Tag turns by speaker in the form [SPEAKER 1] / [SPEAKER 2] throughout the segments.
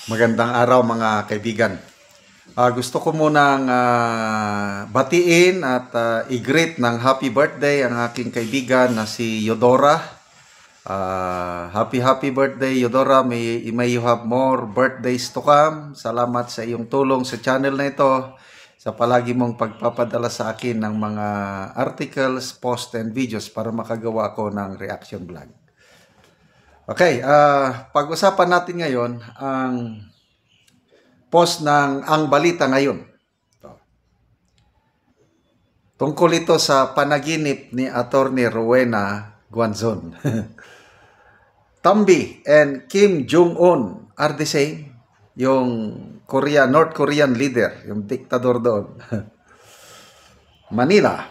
[SPEAKER 1] Magandang araw mga kaibigan. Gusto ko munang batiin at i-greet ng happy birthday ang aking kaibigan na si Yodora. Happy birthday Yodora. May you have more birthdays to come. Salamat sa iyong tulong sa channel na ito, sa palagi mong pagpapadala sa akin ng mga articles, posts, and videos para makagawa ko ng reaction vlog. Okay, pag-usapan natin ngayon ang post ng Ang Balita Ngayon. Tungkol ito sa panaginip ni Attorney Rowena Guanzon. Tambi and Kim Jong-un are the same. Yung North Korean leader, yung diktador doon. Manila.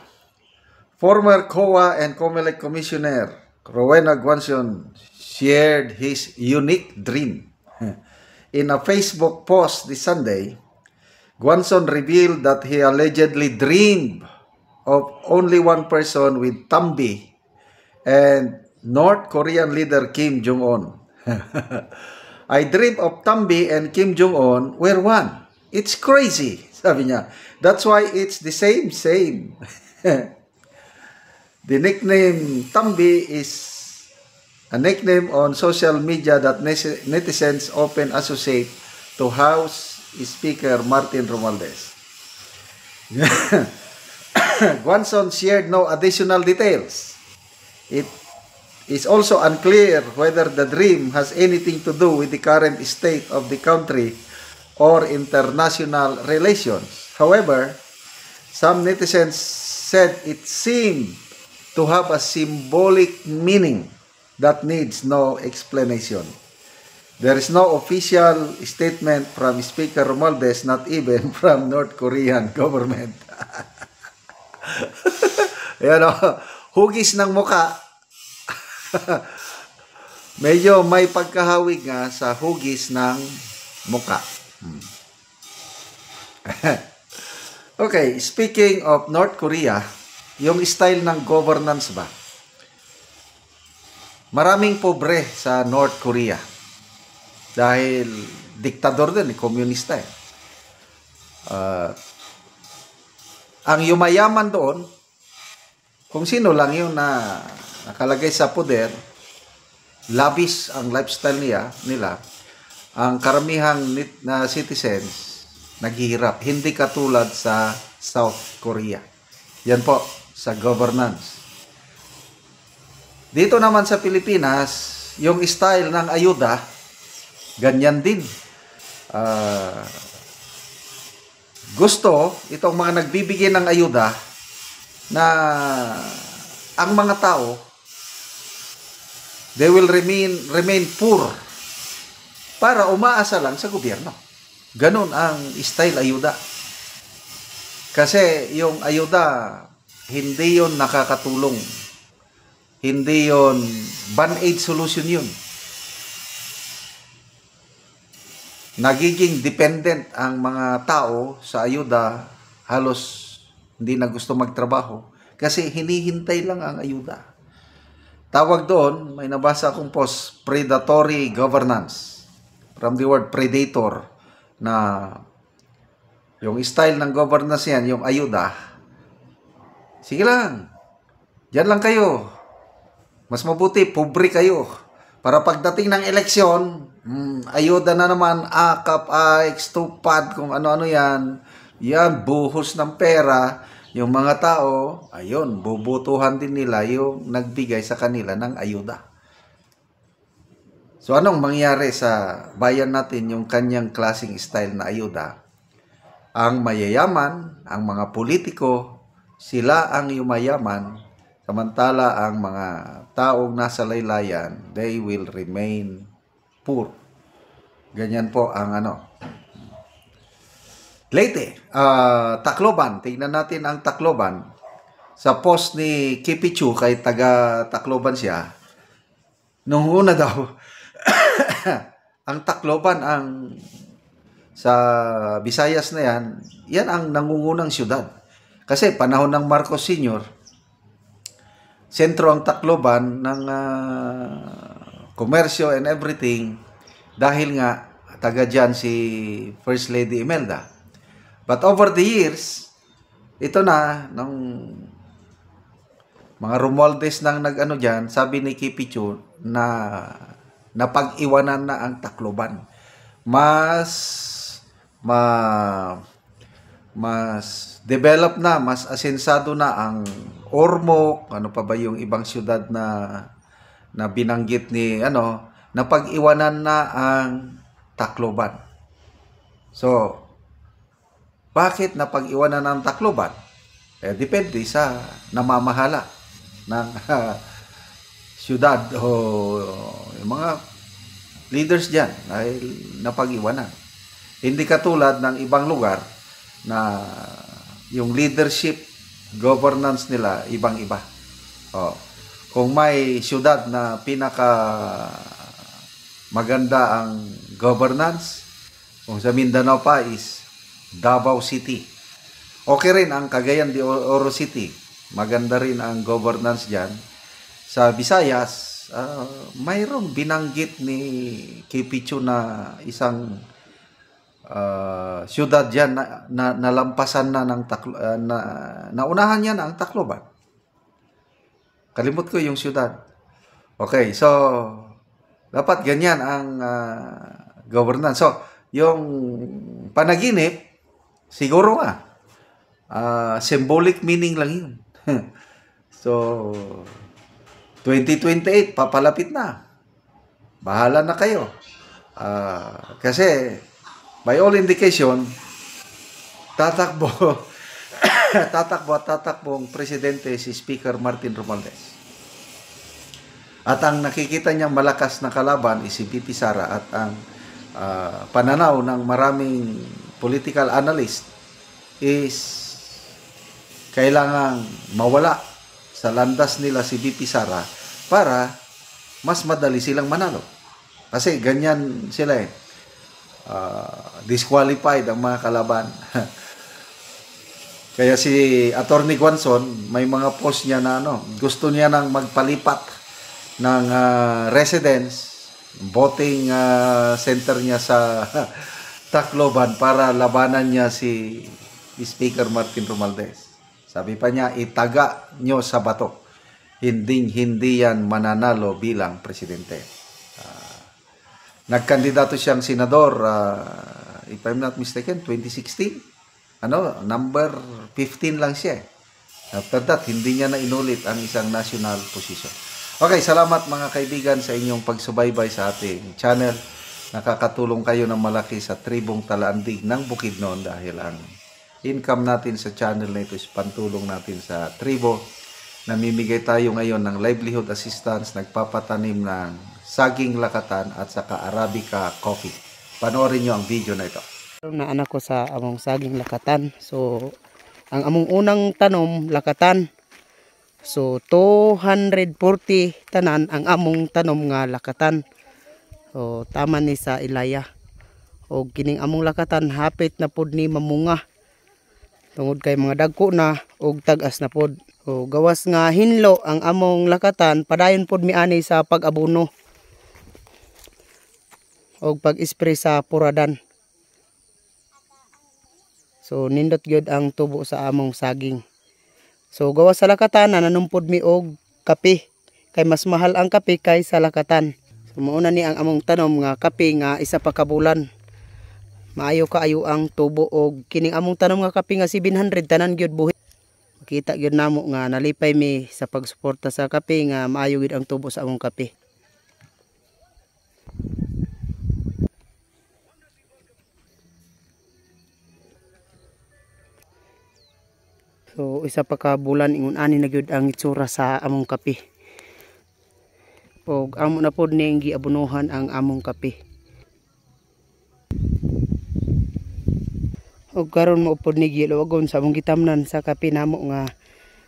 [SPEAKER 1] Former COA and COMELEC Commissioner Rowena Guanzon shared his unique dream. In a Facebook post this Sunday, Guanzon revealed that he allegedly dreamed of only one person with Tambi and North Korean leader Kim Jong-un. I dream of Tambi and Kim Jong-un were one. It's crazy, sabi niya. That's why it's the same. The nickname Tambi is a nickname on social media that netizens often associate to House Speaker Martin Romualdez. Guanzon shared no additional details. It is also unclear whether the dream has anything to do with the current state of the country or international relations. However, some netizens said it seemed to have a symbolic meaning that needs no explanation. There is no official statement from Speaker Romualdez, not even from North Korean government. Ayan o, hugis ng muka. Medyo may pagkahawig nga sa hugis ng muka. Okay, speaking of North Korea, yung style ng governance ba? Maraming pobre sa North Korea dahil diktador din, komunista eh. Ang yumayaman doon, kung sino lang yung nakalagay sa poder, lavish ang lifestyle nila, ang karamihang na citizens naghihirap. Hindi katulad sa South Korea. Yan po, sa governance. Dito naman sa Pilipinas, yung style ng ayuda, ganyan din. Gusto itong mga nagbibigay ng ayuda na ang mga tao, they will remain poor para umaasa lang sa gobyerno. Ganun ang style ayuda. Kasi yung ayuda, hindi yon nakakatulong. Hindi yon band-aid solution yun. Nagiging dependent ang mga tao sa ayuda, halos hindi na gusto magtrabaho kasi hinihintay lang ang ayuda. Tawag doon, may nabasa akong post, predatory governance. From the word predator, na yung style ng governance yan, yung ayuda. Sige lang, dyan lang kayo. Mas mabuti, pobre kayo. Para pagdating ng eleksyon, ayuda na naman, akap, tupad, kung ano-ano yan. Yan, buhos ng pera. Yung mga tao, ayun, bubutuhan din nila yung nagbigay sa kanila ng ayuda. So, anong mangyari sa bayan natin yung kanyang klaseng style na ayuda? Ang mayayaman, ang mga politiko, sila ang yumayaman. Samantala, ang mga taong nasa laylayan, they will remain poor. Ganyan po ang Leyte, Tacloban. Tingnan natin ang Tacloban. Sa post ni Kipichu, kay taga Tacloban siya, nung una daw, ang Tacloban, sa Visayas na yan ang nangungunang syudad. Kasi panahon ng Marcos Sr., sentro ang Tacloban ng komersyo and everything dahil nga taga dyan si First Lady Imelda. But over the years, ito na, nung mga Romualdez nang nag-ano dyan, sabi ni Kipicho na napag-iwanan na ang Tacloban. Mas develop na, mas asensado na ang Ormoc, ano pa ba yung ibang syudad na binanggit ni napag-iwanan na ang Tacloban. So, bakit napag-iwanan ng Tacloban? Depende sa namamahala ng syudad o yung mga leaders dyan dahil napag-iwanan. Hindi katulad ng ibang lugar na yung leadership, governance nila ibang-iba. Kung may syudad na pinaka maganda ang governance, kung sa Mindanao pa is Davao City. Okay rin ang Cagayan de Oro City. Maganda rin ang governance dyan. Sa Visayas, mayroong binanggit ni Kipicho na isang syudad dyan na nalampasan na ng naunahan yan ang Tacloban. Kalimut ko yung syudad. Okay, so dapat ganyan ang governance. So, yung panaginip, siguro nga, symbolic meaning lang yun. So, 2028, papalapit na. Bahala na kayo. Kasi, by all indication, tatakbo ang presidente si Speaker Martin Romualdez. At ang nakikita niyang malakas na kalaban is si VP Sara at ang pananaw ng maraming political analyst is kailangang mawala sa landas nila si VP Sara para mas madali silang manalo. Kasi ganyan sila disqualified ang mga kalaban. Kaya si Attorney Guanzon, may mga post niya na gusto niya nang magpalipat ng residence, voting center niya sa Tacloban para labanan niya si Speaker Martin Romualdez. Sabi pa niya, itaga nyo sa bato. Hindi yan mananalo bilang presidente. Nagkandidato siyang senador, if I'm not mistaken, 2016. Number 15 lang siya. After that, hindi niya na inulit ang isang national position. Okay, salamat mga kaibigan sa inyong pagsubaybay sa ating channel. Nakakatulong kayo ng malaki sa tribong Talaandig ng Bukidnon dahil ang income natin sa channel na ito is pantulong natin sa tribo. Namimigay tayo ngayon ng livelihood assistance, nagpapatanim ng saging lakatan at saka Arabica coffee. Panoorin nyo ang video na ito.
[SPEAKER 2] Na anak ko sa among saging lakatan. So, ang among unang tanom lakatan. So, 240 tanan ang among tanom nga lakatan. So, tama ni sa Ilaya. O kining among lakatan hapit na pod ni mamunga. Tungod kay mga dagko na og tagas na pod. O gawas nga hinlo ang among lakatan, padayon pod miani sa pag-abono. O pag-spray sa puradan. So nindot gyud ang tubo sa among saging. So gawas sa lakatan nanumpod mi og kape. Kay mas mahal ang kape kaysa lakatan. So mauna ni ang among tanom nga kape nga isa pa ka bulan. Maayo kaayo ang tubo og kining among tanom nga kape nga 700 tanan gyud buhi. Makita gyud namo nga nalipay mi sa pagsuporta sa kape nga maayo gyud ang tubo sa among kape. So isa pa ka bulan ingon ani na gyud ang itsura sa among kape. Og amo na pod ning giabunuhan ang among kape. Og karon mo pod ni giluwagon sa among gitamnan sa kape namo nga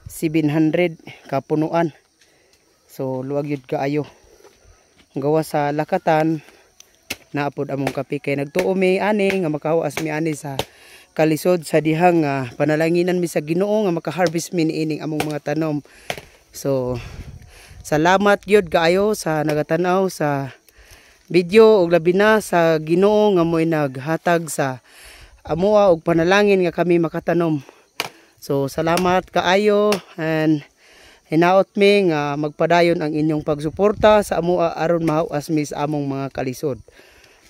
[SPEAKER 2] 700 kapunuan. So luwag gyud kaayo. Gawa sa lakatan na pod among kape kay nagtuo mi ani nga makahuas mi ani sa kalisod sa dihang panalanginan mi sa Ginoo nga maka-harvest mi niining among mga tanom. So salamat gyud kaayo sa nagatanaw sa video ug labi na sa Ginoo nga mo'y naghatag sa amoa og panalangin nga kami makatanom. So salamat kaayo, and hinaot mi nga magpadayon ang inyong pagsuporta sa amoa aron mahawas mi sa among mga kalisod.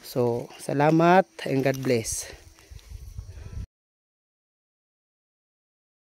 [SPEAKER 2] So salamat and God bless.